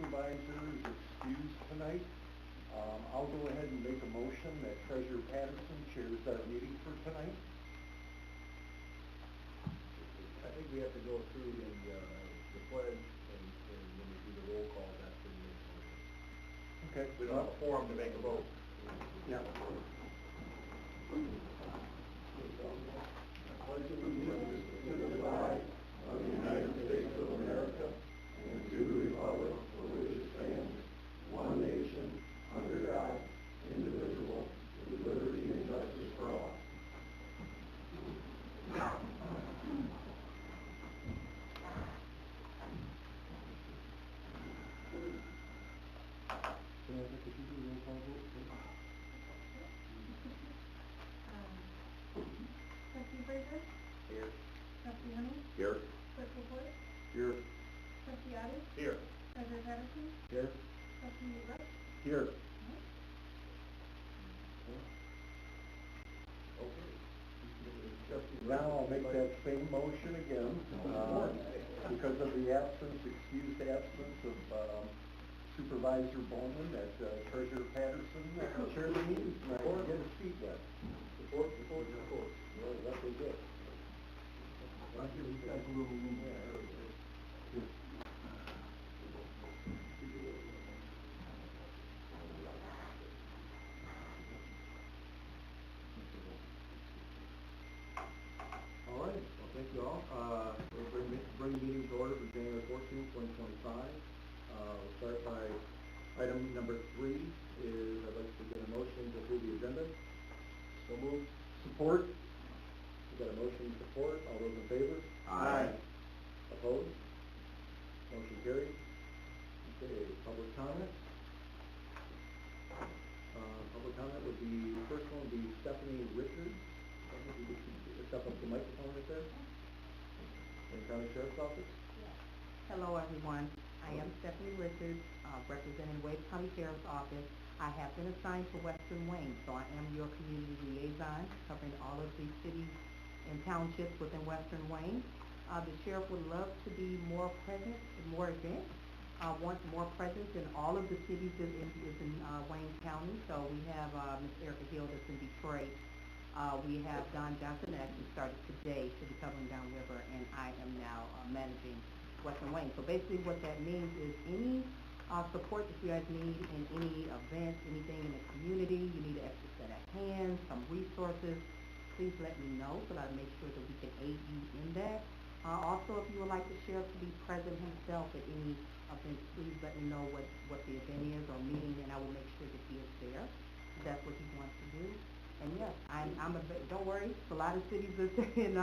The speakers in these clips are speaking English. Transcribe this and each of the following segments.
supervisor is excused tonight. I'll go ahead and make a motion that Treasurer Patterson chairs our meeting for tonight. I think we have to go through the pledge, and when we do the roll call, that's when we make the motion. Okay. We don't have a forum to make a vote. Yeah. Pledge allegiance to the flag of the United States of America and to the republic for which it stands, one nation, under God, indivisible, with liberty and justice for all. Trustee Fraser? Here. Trustee Henry? Here. Clerk Report? Here. Trustee Otter? Here. Treasurer Patterson? Here. Trustee Rush? Here. Now I'll make that same motion again, because of the excused absence of Supervisor Bowman, that Treasurer Patterson chair the meeting tonight. Get a seat yet. Support. Well, that's what we did. I'll give you guys a little room there. All right, well, thank you all. We'll bring the meeting to order for January 14th, 2025. We'll start by item number 3 is I'd like to get a motion to approve the agenda. So moved. Support? We got a motion support. All those in favor? Aye. Opposed? Motion carried. Okay, public comment. Public comment would be, first one would be Stephanie Richards. I think you could step up the microphone right there. In County Sheriff's Office. Yes. Hello, everyone. I am Stephanie Richards, representing Wade County Sheriff's Office. I have been assigned to Western Wayne, so I am your community liaison, covering all of the cities and townships within Western Wayne. The sheriff would love to be more present in more events. Want more presence in all of the cities that is in Wayne County. So we have Ms. Erica Hill that's in Detroit. We have Don Johnson that actually started today. She'll be covering downriver, and I am now managing Western Wayne. So basically what that means is any support that you guys need in any event, anything in the community, you need an extra set of hands, some resources, please let me know so that I make sure that we can aid you in that. Also, if you would like the sheriff to be present himself at any event, please let me know what the event is or meeting, and I will make sure that he is there. If that's what he wants to do. And yes, don't worry, it's a lot of cities that's in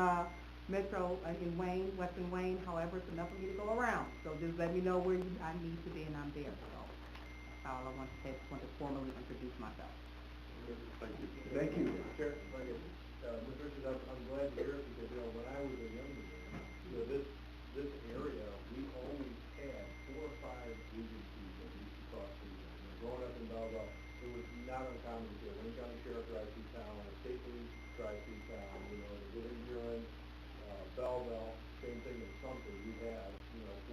Metro, in Wayne, Western Wayne. However, it's enough for me to go around. So just let me know where I need to be, and I'm there. So that's all I want to say. I just want to formally introduce myself. Thank you. Thank you. Sheriff, Ms. Richards, I'm glad to hear it because, when I was a young man, this area, we always had 4 or 5 agencies that used to cross through there. Growing up in Belleville, it was not uncommon to hear Wayne County Sheriff drives through town, or State Police drives through town, they get in Huron, Belleville, same thing in Sumpter. We had,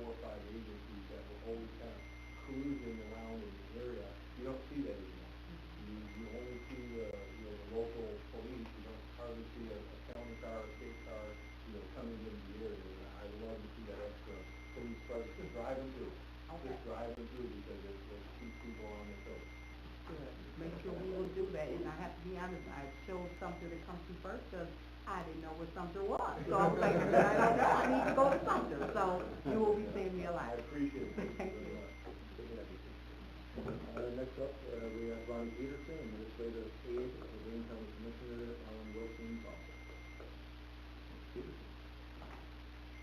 4 or 5 agencies that were always kind of cruising around in the area. You don't see that anymore. You only see the local police. You don't hardly see a county car, a state car, coming into the area. And I love to see that extra police presence just driving through. Okay. Just driving through because it keeps people on their toes. Good. Make sure we will do that. And I have to be honest, I chose Sumpter to come to first because I didn't know what Sumpter was. So I was like, I don't know, I need to go to Sumpter. So you will be seeing me alive. I appreciate it. Thank you. Next up, we have Ronnie Peterson, Administrative Aide of the Wayne County Commissioner, Alan Wilson's office. Peterson.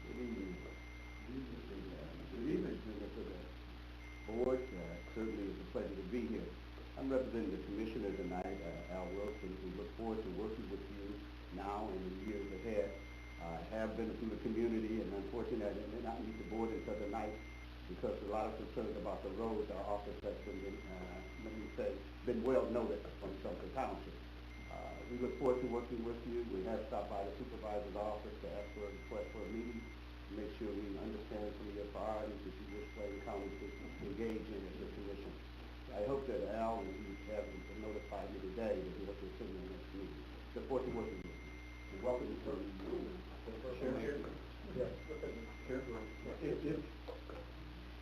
Good evening. Good evening, members of the board. Certainly it's a pleasure to be here. I'm representing the Commissioner tonight, Al Wilson. We look forward to working with you now and in the years ahead. I have been through the community, and unfortunately I did not meet the board until tonight because a lot of concerns about the roads. Our office has been well noted from Sumpter Township. We look forward to working with you. We have stopped by the supervisor's office to ask for a request for a meeting to make sure we understand some of your priorities that you wish Wayne County to engage in as a commission. I hope that Al, you have notified me today that you will consider the next meeting. Look forward to working with you. And welcome to the Chair? Yes. Chair?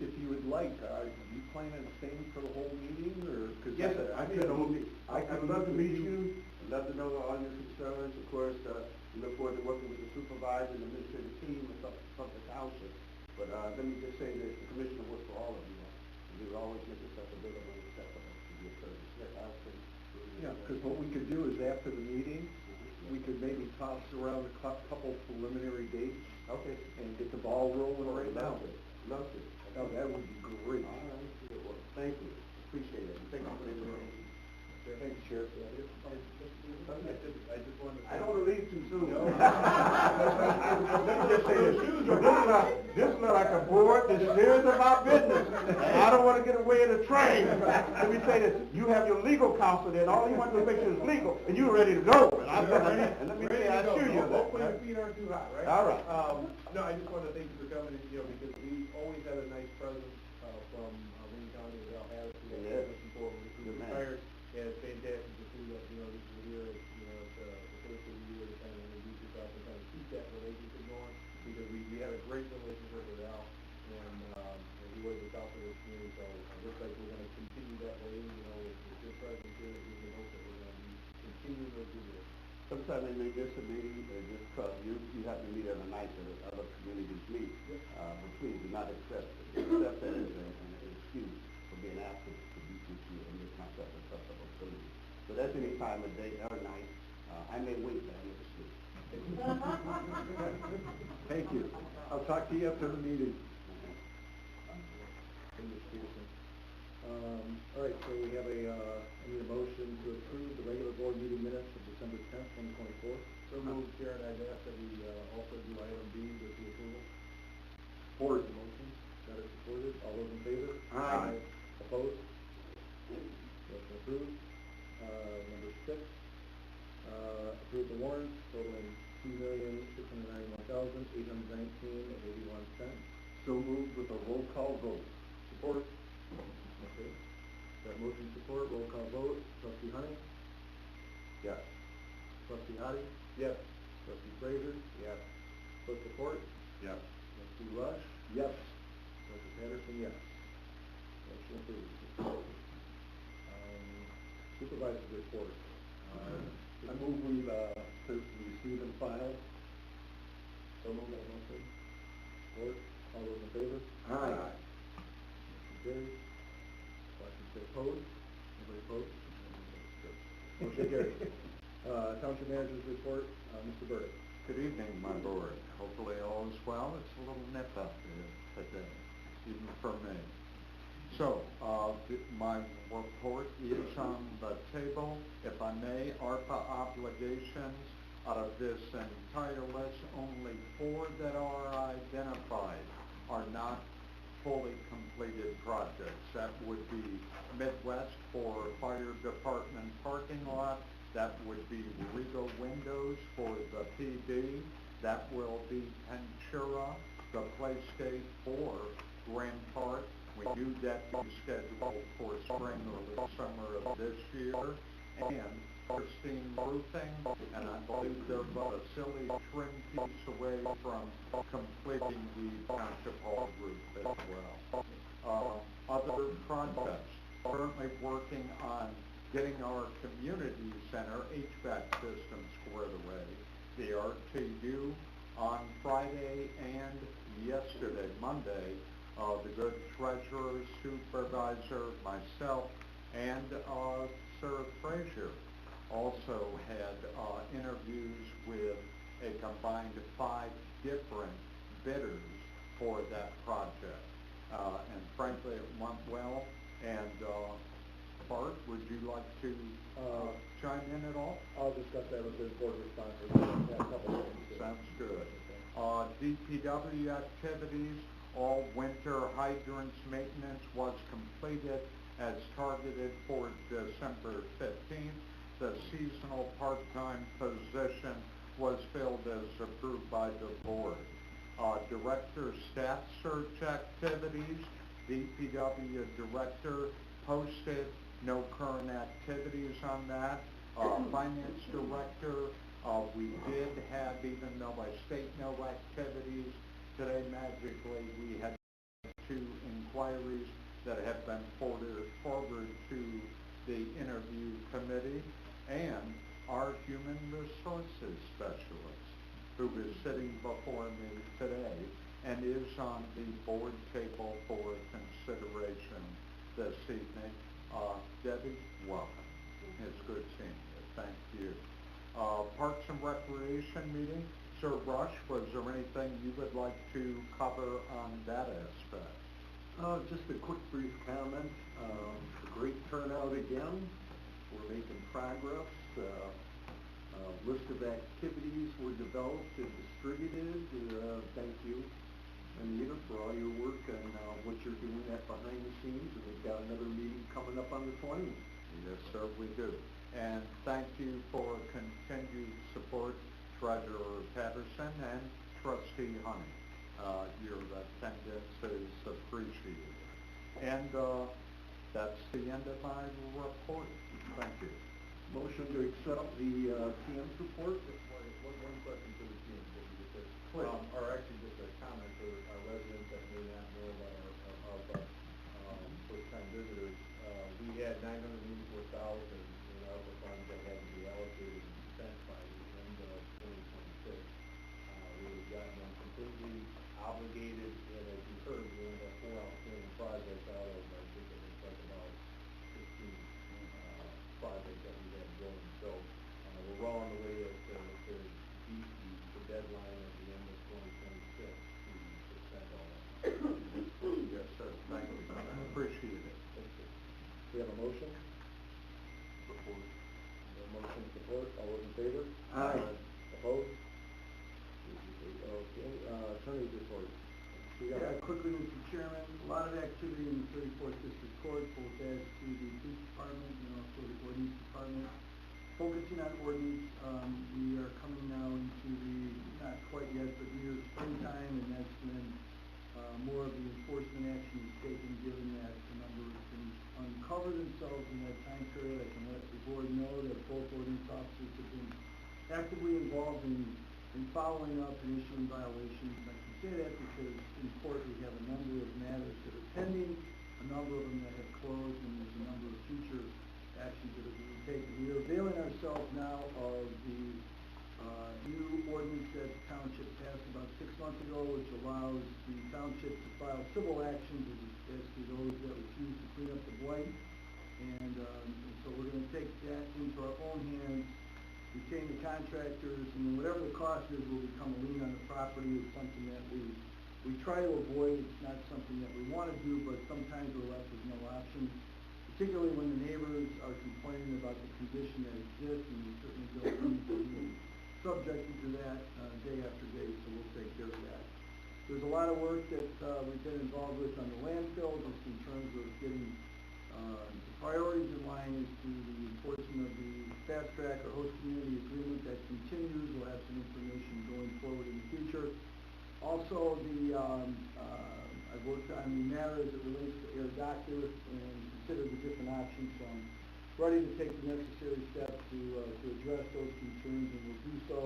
If you would like, do you plan on staying for the whole meeting, or? 'Cause Yes, sir. I would love to meet you. I'd love to know all your concerns. Of course, we look forward to working with the supervisor and administrative team of the township. But let me just say that the commissioner works for all of you. And we will always make yourself available and accessible to be a service. Yeah, because what we could do is after the meeting, we could maybe toss around a couple preliminary dates. Okay. And get the ball rolling right now. Love it. Oh, that would be great. All right. Well, thank you. Appreciate it. Thank you for the information. Thanks, Sheriff. I just wanted to. I don't want to leave too soon. No. Let me just say this. This is not like a board. This is serious about business. And I don't want to get away in the train. Let me say this. You have your legal counsel there, and all you want to make sure is legal, and you're ready to go. And let me say, I assure you of that. Hopefully your feet aren't too hot, right? All right. No, I just want to thank you for coming, because we always had a nice presence from Wayne County as Al has. Yes. Before we Good man. retired. Yeah, it's fantastic to see that, this is here, it's the first of the year to kind of introduce yourself and kind of keep that relationship going, because we had a great relationship with Al, and he was a top of this community, so it looks like we're going to continue that way, with your presence here, we can hope that we're going to continue to do this. Sometimes they may miss a meeting, just because you have to meet every night that other communities meet. But please do not accept that as an excuse for being absent to be with you and make myself accessible to you. So that's any time of day or night. I may wait, but I never sleep. Thank you. I'll talk to you after the meeting. All right, so we have I need a motion to approve the regular board meeting minutes of December 10th, 2024. So moved, Chair, and I'd ask that we also do item B with the approval. Support the motion. Got it supported. All those in favor? Aye. Opposed? Motion approved. Number 6, approve the warrants totaling $2,691,819.81. So moved with a roll call vote. Support. Okay. Got motion support, roll call vote. Trustee Honey? Yes. Trustee Hottie? Yes. Trustee Frazier? Yes. Clerk Support? Yes. Trustee Rush? Yes. Trustee Patterson, yes. Motion approved. Supervisor's report. I move we receive and file. So move that motion. Support. All those in favor? Aye. Motion carries. Question say opposed. Anybody opposed? Motion carries. Township manager's report. Mr. Burdick. Good evening, my board. Hopefully all is well. It's a little nip up here today, even for me. So, my report is on the table. If I may, ARPA obligations, out of this entire list, only 4 that are identified are not fully completed projects. That would be Midwest for Fire Department parking lot. That would be Regal Windows for the PD. That will be Ventura, the playscape for Grand Park. We knew that was scheduled for spring or summer of this year. And Christine Roofing, and I believe they're about a silly trim piece away from completing the Township Hall roof as well. Other projects, currently working on getting our community center HVAC system squared away. The RTU on Friday and yesterday, Monday, the good treasurer, supervisor, myself, and Sir Frazier also had interviews with a combined 5 different bidders for that project. And frankly, it went well. And Bart, would you like to chime in at all? I'll discuss that with the board responses. Yeah, a couple things. Sounds good. DPW activities, all winter hydrants maintenance was completed as targeted for December 15th. The seasonal part-time position was filled as approved by the board. Director staff search activities, DPW director posted no current activities on that. Finance director, we did have, even though I state no activities, today magically we had 2 inquiries that have been forwarded to the interview committee, and our human resources specialist, who is sitting before me today and is on the board table for consideration this evening. Debbie, welcome. It's good seeing you. Thank you. Parks and Recreation meeting. Sir Rush, was there anything you would like to cover on that aspect? Just a quick brief comment. A great turnout again. We're making progress. List of activities were developed and distributed. Thank you, Anita, for all your work and what you're doing at behind the scenes. And we've got another meeting coming up on the 20th. Yes, sir, we do. And thank you for continued support, Treasurer Patterson and Trustee Honey. Your attendance is appreciated. And that's the end of my report. Thank you. Motion to accept the TM's report. One question for the team, because, Please. or actually just a comment for our residents that may not know about our first-time visitors. We had $984,000 in ARPA funds that had to be allocated and spent by the end of 2026. We've gotten them completely obligated, and as you heard, we only have 4 outstanding projects out of, I think it looks like about 15 projects that we have going. So we're well on the way to beat the deadline at the end of 2026 to spend all that. Yes, sir. Thank you. I appreciate it. Thank you. We have a motion? Support. A motion support. All those in favor? Aye. Opposed? Okay, attorney's report. Yeah, quickly, Mr. Chairman, a lot of activity in the 34th District Court, both as to the police department and also the ordinance department. Focusing on ordinance, we are coming now into the, not quite yet, but near springtime, and that's when more of the enforcement action is taken, given that a number of things uncover themselves in that time period. I can let the board know that both ordinance officers have been actively involved in following up and issuing violations. I can say that because in court we have a number of matters that are pending, a number of them that have closed, and there's a number of future actions that are being taken. We are availing ourselves now of the new ordinance that the township passed about 6 months ago, which allows the township to file civil actions as to those that refuse to clean up the blight. And so we're going to take that into our own hands, retain the contractors, and then whatever the cost is will become a lien on the property. It's something that we try to avoid. It's not something that we want to do, but sometimes we're left with no option, particularly when the neighbors are complaining about the condition that exists, and we certainly don't need to be subjected to that day after day, so we'll take care of that. There's a lot of work that we've been involved with on the landfill, just in terms of getting the priorities in line as to the enforcement of the fast track or host community agreement that continues. We'll have some information going forward in the future. Also, I've worked on the matter as it relates to air doctor and considered the different options, so I'm ready to take the necessary steps to address those concerns, and we'll do so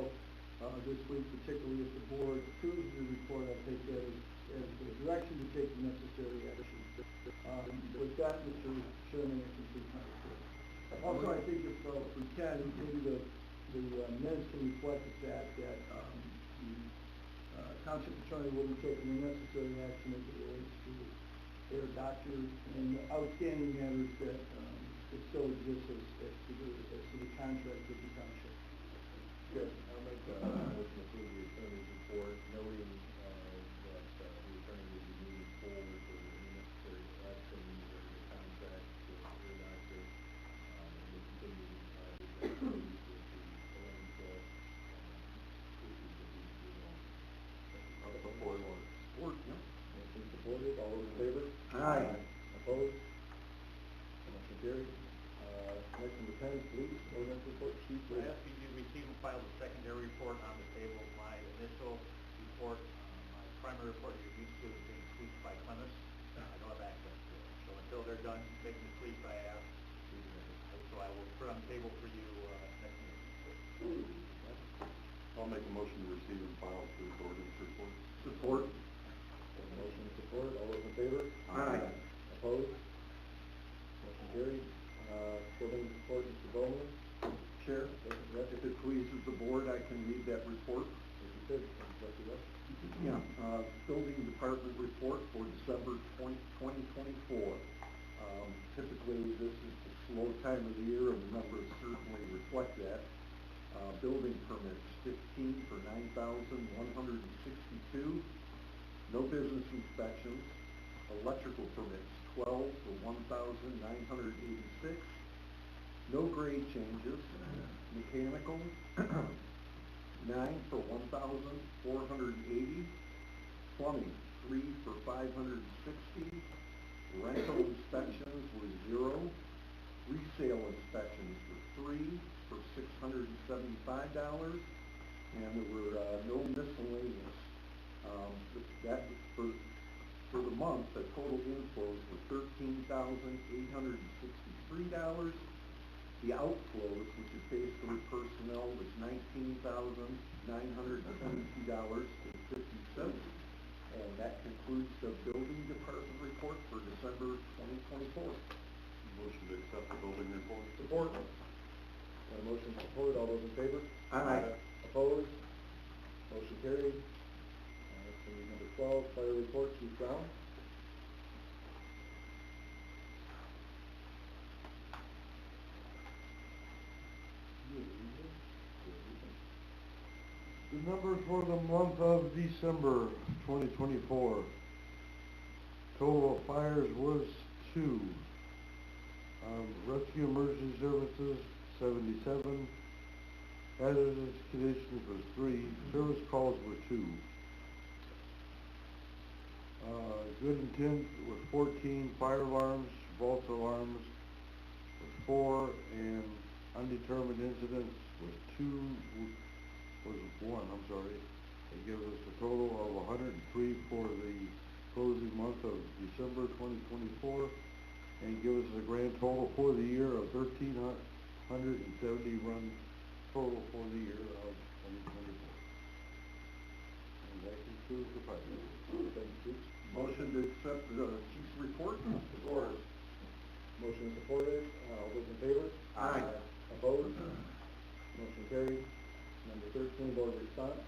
this week, particularly if the board approves the report. I'll take that as the direction to take the necessary action. With that, Mr. Chairman, I complete my report. Also, I think if we can, maybe the minutes can reflect the fact that the township attorney will be taking the necessary action as it relates to air doctor and outstanding matters that still exist as to the contract with the township. Good. I'll make a motion to approve the attorney's report, noting that the attorney will be moving forward for any necessary action with the contract with the doctor, and will continue to provide the activities with the landfill issues that need to be resolved. Support. Support, yeah. Motion supported. All those in favor? Aye. Opposed? Motion carried. Next, number 10 is police ordinance report. Chief, I ask you to receive and file the secondary report on the table. My initial report, my primary report you're used to is being tweaked by Clemens. I don't have access done making the tweaks I asked. So I will put on the table for you next meeting. I'll make a motion to receive and file this ordinance report. Support. Motion and support, all those in favor? Aye. Opposed? Motion carried. Building report, Mr. Bowman. Chair, if it pleases the board, I can read that report. If you could, Trustee Rush. Yeah, building department report for December 2024. Typically, this is the slow time of the year, and the numbers certainly reflect that. Building permits, 15 for 9,162. No business inspections. Electrical permits, 12 for 1,986. No grade changes. Mechanical, 9 for 1,480. Plumbing, 3 for 560. Rental inspections were 0. Resale inspections were 3 for $675. And there were no miscellaneous. That for the month, the total inflows were $13,863. The outflows, which is basically personnel, was $19,922.50. And that concludes the building department report for December 2024. Motion to accept the building report. Support. Got a motion and support, all those in favor? Aye. Opposed? Motion carried. Number 12, fire report, Chief Brown. The numbers for the month of December 2024. Total of fires was 2. Rescue emergency services, 77. Hazardous conditions was 3. Service calls were 2. Good intent was 14. Fire alarms, false alarms was 4. And undetermined incidents was 1, I'm sorry. It gives us a total of 103 for the closing month of December 2024, and gives us a grand total for the year of 1,371 total for the year of 2024. And that concludes the budget. Thank you, Chief. Motion to accept the chief's report. Support. Motion is supported, all those in favor? Aye. Opposed? Motion carried. Number 13, board response.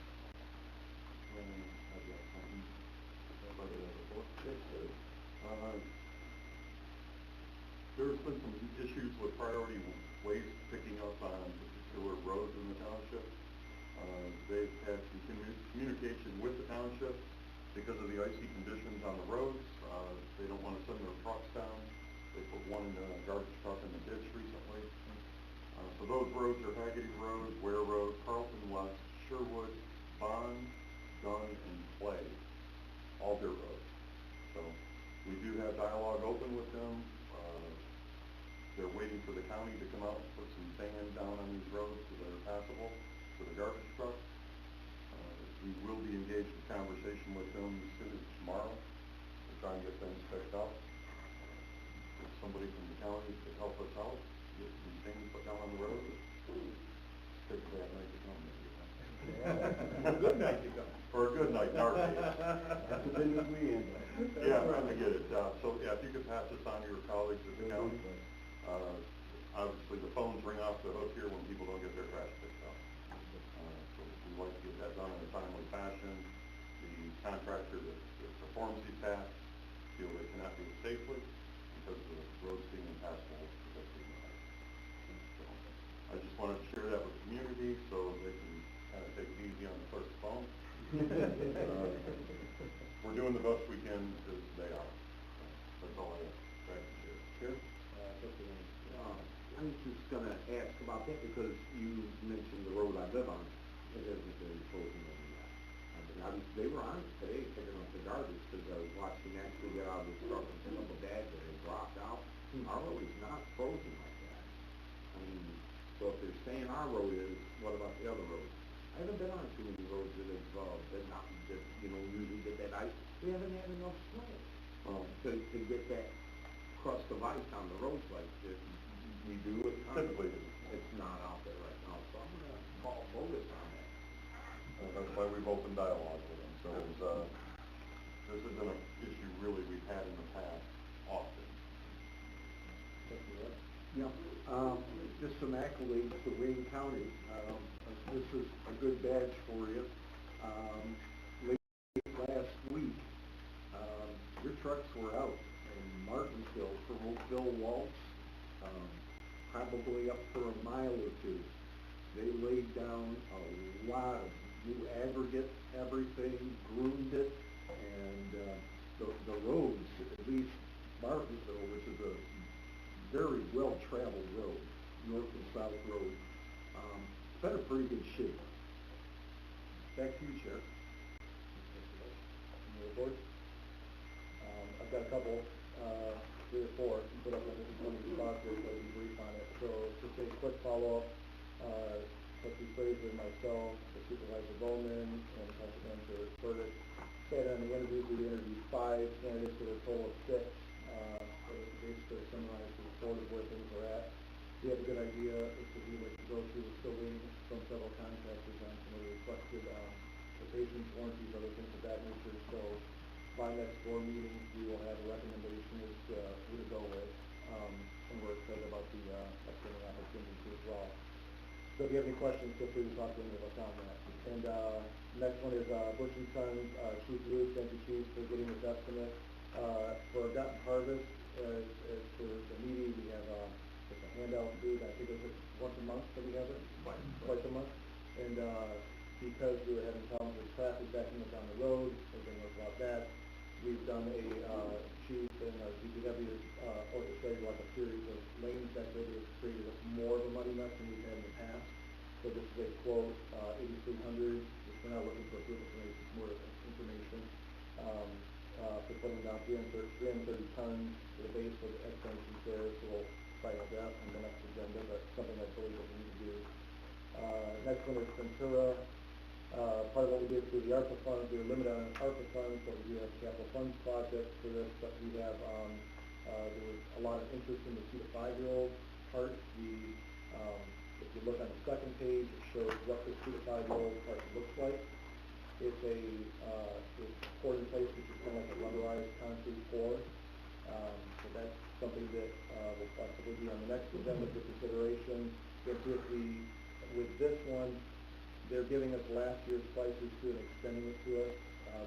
There's been some issues with priority waste picking up on particular roads in the township. They've had some communication with the township because of the icy conditions on the roads. They don't want to send their trucks down. They put one in a garbage truck in the ditch recently. So those roads are Haggerty Road, Ware Road, Carlton West, Sherwood, Bond, Dunn, and Clay, all dirt roads. So we do have dialogue open with them. They're waiting for the county to come out and put some sand down on these roads so they're passable for the garbage trucks. We will be engaged in conversation with them as soon as tomorrow to try and get things picked up. If somebody from the county could help us out, get some sand put down on the road, take a bad night to come. A good night to come. For a good night, dark days. That's the business we in. Yeah, I get it. So, yeah, if you could pass this on to your colleagues at the county. Obviously, the phones ring off the hook here when people don't get their trash picked up. So we like to get that done in a timely fashion. The contractor that performs these tasks feel they cannot do it safely because of the roads being impassable because of the ice. So I just wanted to share that with the community so they can kind of take it easy on the first phone. We're doing the best we can as they are. That's all I have. Back to you. Sure. I was just gonna ask about that because you mentioned the road I live on. It hasn't been closing on that. They were on it today picking up the garbage because I was watching actually get out of the truck and pick up a bag that had dropped out. Our road is not frozen like that. I mean, so if they're saying our road is, what about the other roads? I haven't been on too many roads that have been not, that, you know, usually get that ice. We haven't had enough snow to get that across the light down the roads like we do with Typically. it's not out there right now, so I'm gonna call bogus on that. That's why we've opened dialogue with them, so it's, this isn't an issue really we've had in the past often. Yeah, just some accolades to Wayne County. This is a good badge for you. Late last week, your trucks were out in Martinsville from Oakville Waltz, probably up for a mile or two. They laid down a lot of new aggregate, everything, groomed it, and the roads, at least Martinsville, which is a very well-traveled road, north and south road, it's been in pretty good shape. Back to you, Chair. Board. I've got a couple, 3 or 4, put up in one of the spots there, so I'll be brief on it. So just a quick follow-up, Trustee Fraser, myself, the Supervisor Bowman, and Council Manager Burdick said on the interviews, we interviewed 5 candidates for a total of 6. Basically summarize the report of where things are at. We have a good idea as to who we'd like to go to. We're still waiting from several contractors on some of the requested quotations, warranties, other things of that nature. So by next board meeting, we will have a recommendation as to who to go with. And we're excited about the upcoming opportunity too as well. So if you have any questions, feel free to talk to any of us on that. And next one is Bush & Sons, Chief Luke. Thank you, Chief, for getting this estimate. For Gut Harvest, as for the meeting, we have just a handout booth. I think it's once a month that we have it? Twice a month. And because we were having problems with traffic backing up down the road, everybody knows about that, we've done a chief and our DPW orchestrated like a series of lanes that way that have created more of a muddy mess than we've had in the past. So this is a quote, 8,300. We're not looking for approval tonight, it's more information. For putting down 330 tons for the base of the extensions there, so we'll probably have that on the next agenda, but something I believe that we need to do. Next one is Sumpter. Part of what we did through the ARPA funds, we were limited on ARPA funds, but we do have capital funds projects for this, but we have, there was a lot of interest in the 2 to 5-year-old part. If you look on the second page, it shows what the 2 to 5-year-old part looks like. It's it's poured in place, which is kind of like a rubberized concrete pour. So that's something that will possibly be on the next agenda for consideration. With this one, they're giving us last year's prices too and extending it to us.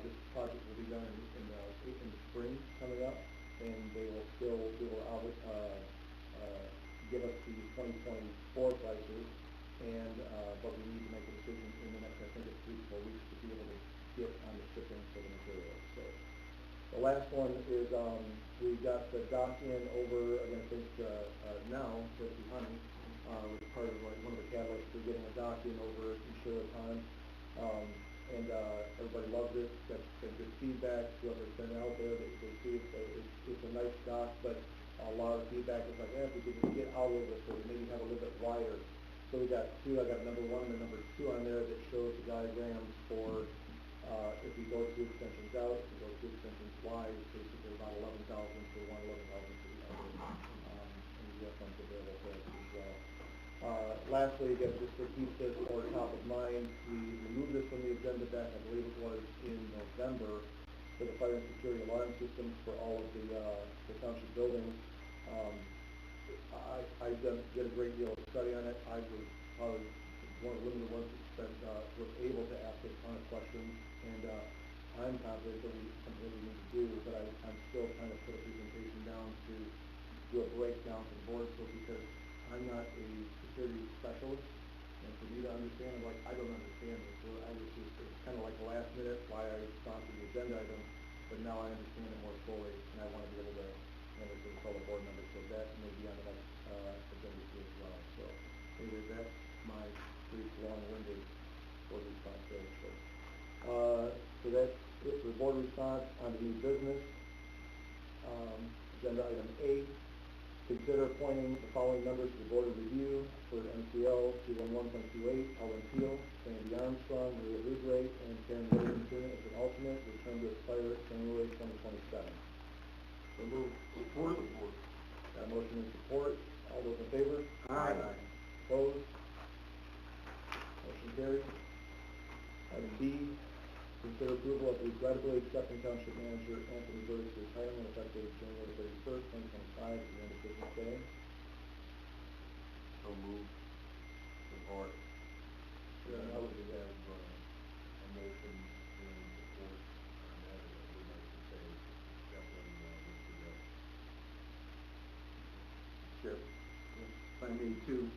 This project will be done in the spring coming up, and they will give us the 2024 prices. And but we need to make a decision in the next, I think it's 3 to 4 weeks to be able to get on the shipping for the materials. So the last one is we got the dock in over, I'm going to think now, Trustee Honey, was part of like one of the catalysts for getting a dock in over in Sherwood Pond. And everybody loves it. Got good feedback. Whoever's been out there, they see it's a nice dock, but a lot of feedback is like, if we could just get out of it so we maybe have a little bit wider. So we got 2, I got number 1 and number 2 on there that shows the diagrams for if we go 2 extensions out, if we go 2 extensions wide, it's basically about 11,000 for one, 11,000 for the other. And we have funds available for that as well. Lastly, again, just to keep this more top of mind, we removed this from the agenda back, I believe it was in November, for the fire and security alarm systems for all of the township buildings. I did a great deal of study on it. I was probably one of the limited ones that was able to ask a ton of questions, and I'm confident that we something we need to do, but I'm still trying to put a presentation down to do a breakdown for the board, so because I'm not a security specialist, and for me to understand, I'm like, I don't understand this, so I was just, it's kind of like the last minute why I sponsored the agenda item, but now I understand it more fully, and I want to be able to hand it to the fellow board members, so that may be on the next agenda too as well. So anyway, that's my brief, long-winded board response there. So that's it for board response. On to new business. Agenda item A, consider appointing the following members to the board of review for MCL 211.28, Ellen Teal, Sandy Armstrong, Maria Ridgway, and Karen Williamson as an alternate, with term to expire January 2027. So move. Support. motion and support. All those in favor? Aye. Opposed? Motion carried. Item B, consider approval of regrettably accepting Township Manager Anthony Burdick's retirement effective January 31st, 2025, at the end of business day. So move. Support. I would have a motion and support on that, and I would like to say definitely Mr. Bill. Chair, if I may too,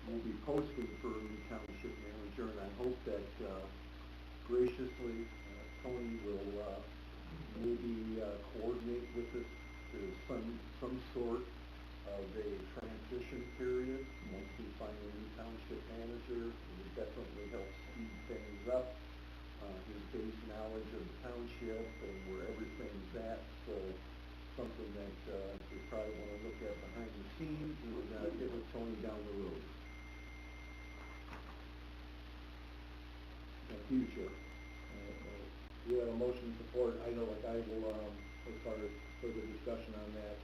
we'll be posting for a new township manager, and I hope that graciously Tony will maybe coordinate with us to some sort of a transition period once we find a new township manager. It would definitely help speed things up. His base knowledge of the township and where everything's at, so something that we probably want to look at behind the scenes and get with Tony down the road. Thank you, Chair. We have a motion and support. I know, like, I will, as far as further discussion on that,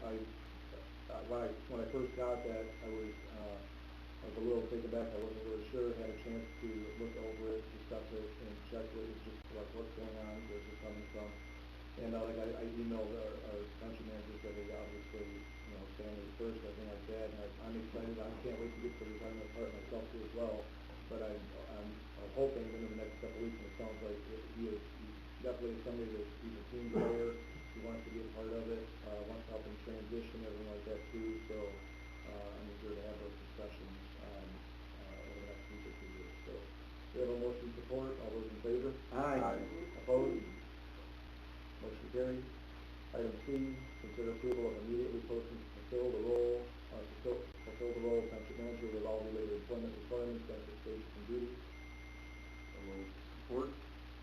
when I first got that, I was a little taken back. I wasn't really sure, had a chance to look over it, discuss it, and check with it, just like what's going on, where's it coming from. And like I emailed our township manager, said they obviously, family first, everything like that, and I'm excited. I can't wait to get to the retirement part myself too as well. But I'm hoping within the next couple of weeks, and it sounds like he definitely is somebody that he's a team player. He wants to be a part of it, wants to help him transition, everything like that too. So I'm eager to have those discussions over the next week or 2 weeks. So we have a motion support. All those in favor? Aye. Opposed? Motion carried. Item C, consider approval of immediately posting to fulfill the role of township manager with all related employment requirements, benefits, wages, and duties. Support.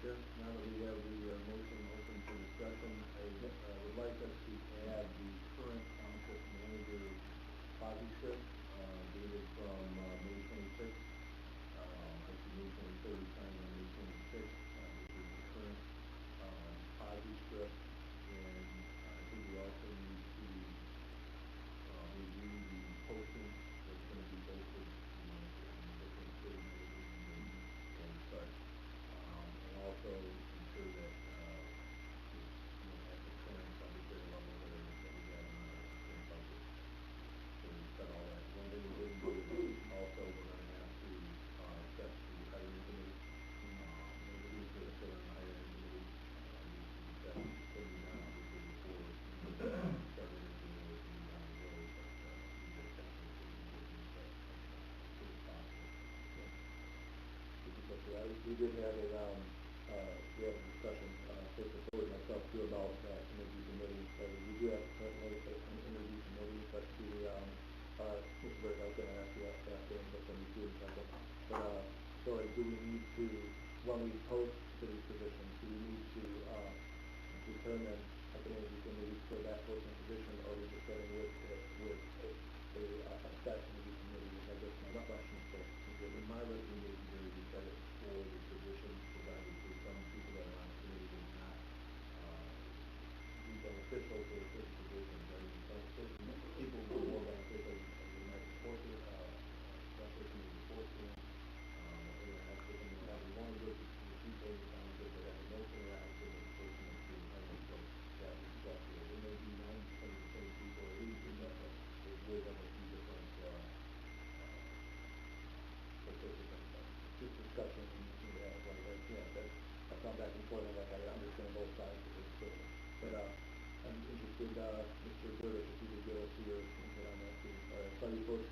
Chair, now that we have the motion open for discussion, I would like us to add the current township manager sponsorship dated from May 26th. May 23rd, signed on May 26th, which is the current sponsorship. And I think we also need to review the posting that's going to be posted, in different city magazines and such. And also ensure that it's at the current budgetary level that we have in the current budget. So we set all that. One thing we didn't do is also we're going to have to set the hiring committee. Who's going to fill in the hiring committee? That will be done obviously before starting interviewing with me down the road, but we will definitely be looking at that as soon as possible. We did have a discussion, Mr. Ford and myself too, about that interview committee. We do have currently an interview committee, but Mr. Burke, I was going to ask you after, but then you do in a second. But so do we need to, when we post for these positions, do we need to determine at the interview committee for that posting position, or are we just setting with a set interview committee? I guess my question is, in my recommendation here, we set it for the position, because obviously some people that are on the committee will not be beneficial to a certain position. I mean, some certain people will be more beneficial, and they might report to that person will report to them. That person may not be one of the people in the township that have the most interaction with the person that's being hired, so that would fluctuate. It may be 90% of the same people, or 80%, but it would have a few different participants. Just discussion and that, I've gone back and forth, and like I understand both sides of it, so, but I'm interested, Mr. Burdick, if you could give us your input on that too. I saw you post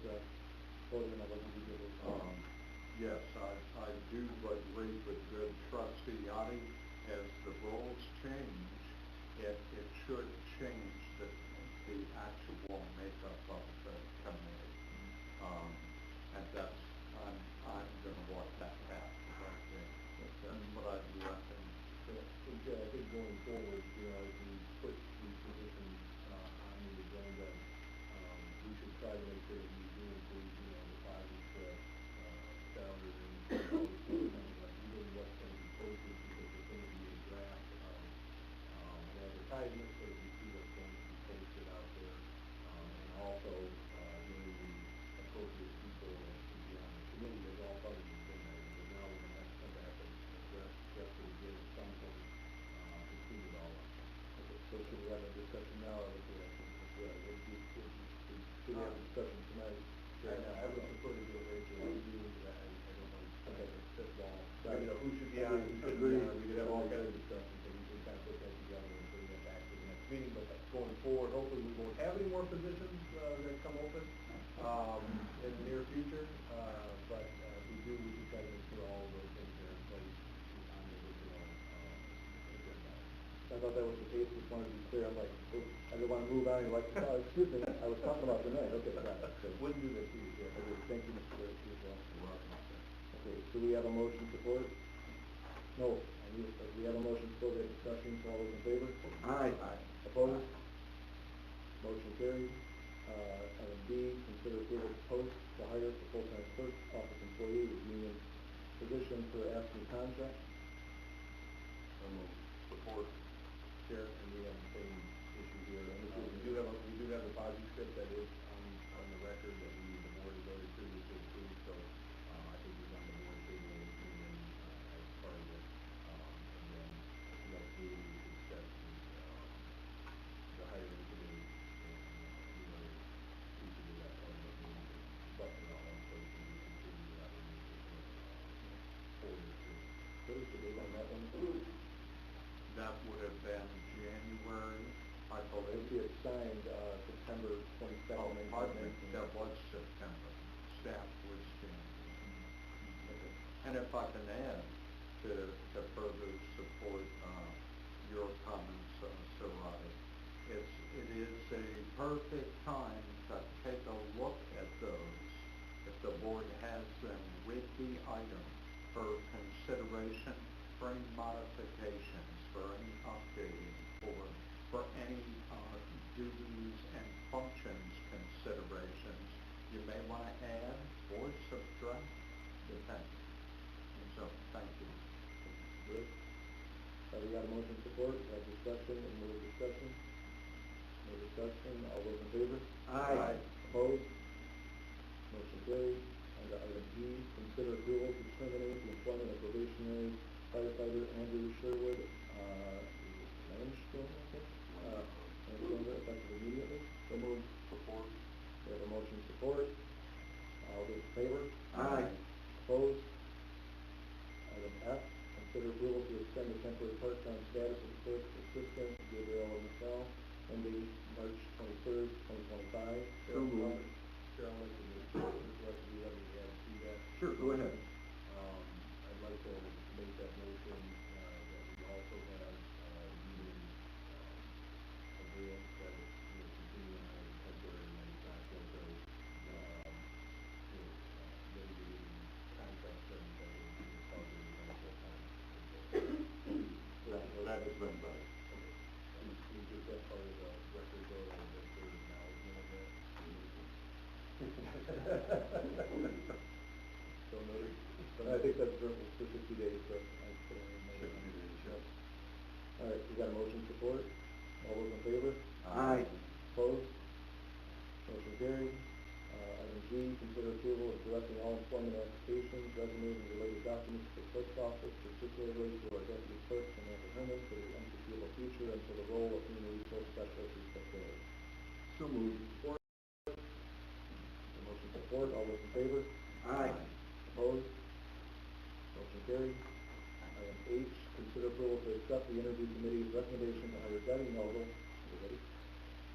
podium, I'd like you to give us. Yes, I do agree with good trustee Yachty. As the roles change, it should change the actual makeup of the committee. And that's, I'm going to walk that path, I think. That's what I reckon. I think going forward, as we put these positions on the agenda, we should try to make sure that we do include, the sponsorship, salary, like really what's going to be posted, because there's going to be a draft of an advertisement, so that we see what's going to be posted out there. thought that was the case, just wanted to be clear, I'm like, oh, I didn't want to move on, you're like, oh, excuse me, I was talking about tonight, okay, got it. So, Wouldn't do that to you, Chair. okay, thank you, Mr. Garrett, as well. You're welcome, sir. Okay, so we have a motion support? No, we have a motion support, we have discussion, so all those in favor? Aye. Opposed? Motion carried. Item B, consider approval to post to hire for full-time clerk office employee with union position for ASME contract. Support. Chair, and we have the same issue here. And we do have a positive script that is on the record that the board has already previously approved, so I think we've on the board table and as part of it. And then what we accept is the hiring committee and we know each of that part of the but one person who continue that for 4 years. What is the date on that one? That would have been January, I believe. It's signed September 22nd. Oh, pardon me, that was September. Staff was January. Okay. And if I can add to further support your comments, Sir Roddy, it is a perfect time to take a look at those. If the board has them with the item for consideration, for any modifications, for any updating, for any duties and functions considerations, you may want to add or subtract, depending. And so, thank you. Good. We got a motion support, we have discussion, and more discussion. No discussion, all those in favor? Aye. Opposed? Motion carried. Under item E, consider approval to terminate the employment of probationary firefighter Andrew Sherwood, Landstrom, I think, effective immediately. So moved. Support. We have a motion support. All those in favor? Aye. Opposed? Item F, consider approval to extend the temporary part-time status of clerk assistant Gabrielle Michelle, ending March 23rd, 2025. So moved. Chair, I'd like to just let me add to that. Sure, go ahead. I'd like to make that motion that we also have union agreement that is continuing on as a temporary and it's not going to mitigating contract terms that would cause any benefit time. That has been done. Can you get that part of the record though, that there's acknowledgement of that? So noted. I think that's for 60 days, so I put it in there. 60 days, yes. All right, we got a motion support. All those in favor? Aye. Opposed? Motion carried. Item G, consider approval of directing all employment applications, resumes, and related documents to the clerk's office, particularly to our deputy clerk, Samantha Herman, for the unforeseeable future until the role of human resource specialist is fulfilled. So moved. Support. The motion support. All those in favor? Aye. Opposed? Motion carried. Item H, consider approval to accept the interview committee's recommendation to hire Debbie Noble,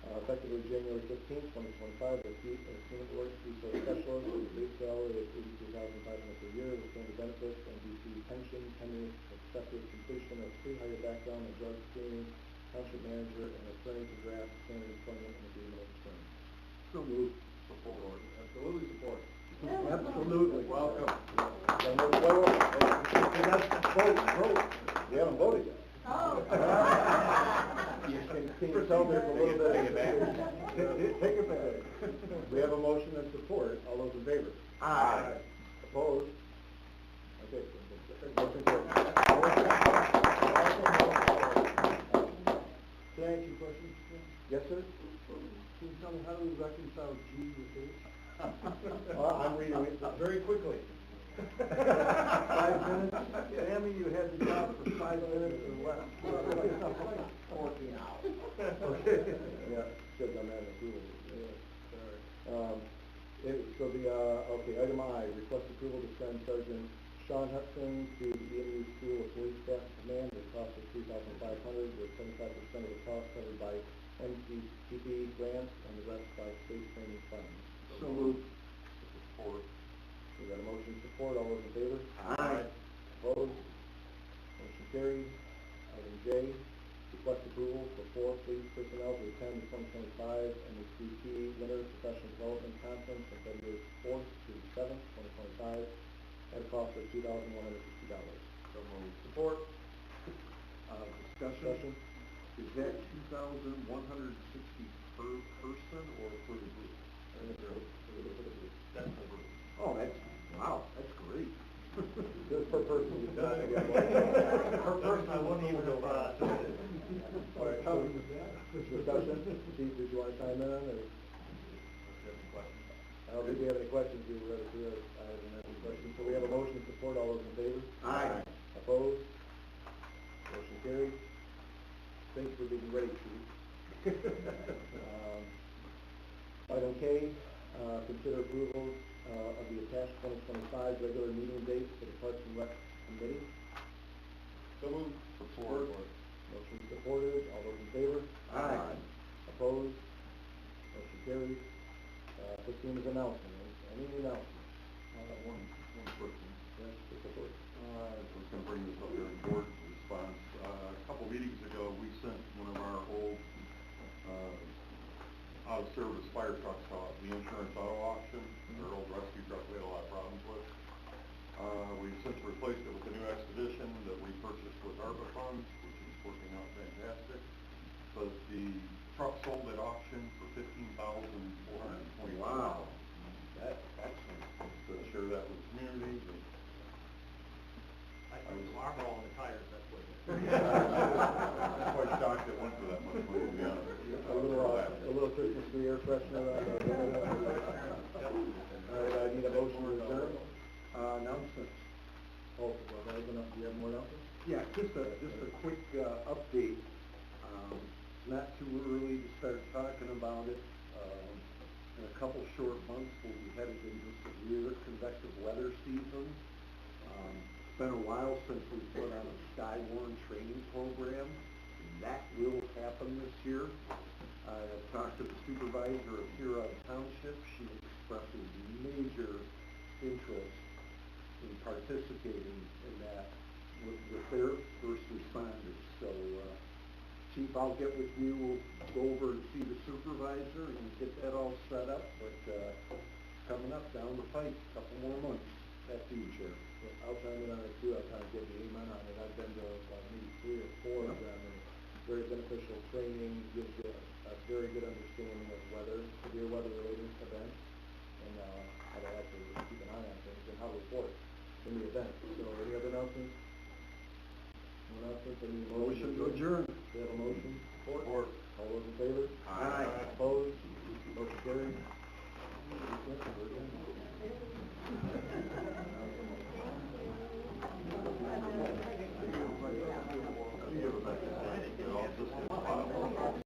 effectively January 15th, 2025, as human resource specialist with a base salary of $82,500 per year with standard benefits and DC pension pending expected completion of pre-hire background and drug screening, township manager, and attorney to draft standard employment and agreement of terms. So moved. Support. Absolutely support. Absolutely. Welcome. Vote. We haven't voted yet. Oh. Can you tell there's a little bit? Take it back. Take it back. We have a motion and support. All those in favor? Aye. Opposed? Okay. Motion carried. Can I ask you a question? Yes, sir? Can you tell me how do we reconcile G with H? I'm reading it very quickly. 5 minutes? Sammy, you had the job for 5 minutes or less. 14 hours. Okay. Yeah, good on that approval. Okay, item I, request approval to send Sergeant Sean Hudson to the EMU School of Police Staff Command at a cost of $3,500 with 75% of the cost covered by NCCP grants and the rest by state training funds. So moved. Support. We got a motion support. All those in favor? Aye. Opposed? Motion carried. Item J, request approval for 4 police personnel to attend the 2025 MHCP Winter Professional Development Conference from February 4th to 7th, 2025, at a cost of $2,160. So moved. Support. Discussion? Is that 2,160 per person or for the group? That's the group. Oh, wow, that's great. Just per person. Per person, I wouldn't even have, All right, discussion. Steve, did you want to chime in on it? I don't think we have any questions. We were ready to, I haven't had any questions. So we have a motion to support. All those in favor? Aye. Opposed? Motion carried. Thanks for being ready, Chief. Item K, consider approval of the attached 2025 regular meeting dates for the Parks and Rec Committee. So moved. Support. Motion supported. All those in favor? Aye. Opposed? Motion carried. 15 is announcement. Any announcements? One quick one. Yes, Mr. Support. I was going to bring this up here in board response. A couple meetings ago, we sent one of our old, out-of-service fire trucks to the insurance auto auction, our old rescue truck we had a lot of problems with. We since replaced it with a new Expedition that we purchased with ARPA funds, which is working out fantastic. But the truck sold at auction for $15,420. Wow. That's excellent. To share that with the community. I threw some armor all in the tires, that's what it is. I'm quite shocked it went for that much money, to be honest. A little Christmas tree air freshener on the. All right, I need a motion to adjourn. Announcements. Oh, well, that is enough. Do you have more announcements? Yeah, just a quick update. It's not too early to start talking about it. In a couple short months, we'll be headed into severe convective weather season. It's been a while since we put on a Skywarn training program. That will happen this year. I've talked to the supervisor of Huron Township. She expresses major interest in participating in that with their first responders. So, Chief, I'll get with you, we'll go over and see the supervisor and get that all set up, but coming up down the pipe, a couple more months. Back to you, Chair. I'll chime in on it too. I'll kind of give the amen on it. I've been to maybe 3 or 4 of them, and very beneficial training, gives you a very good understanding of severe weather-related events, and how to actually keep an eye on things and how to report in the event. So, any other announcements? No announcements? Any Motion to adjourn. We have a motion. Support. Support. All those in favor? Aye. Opposed?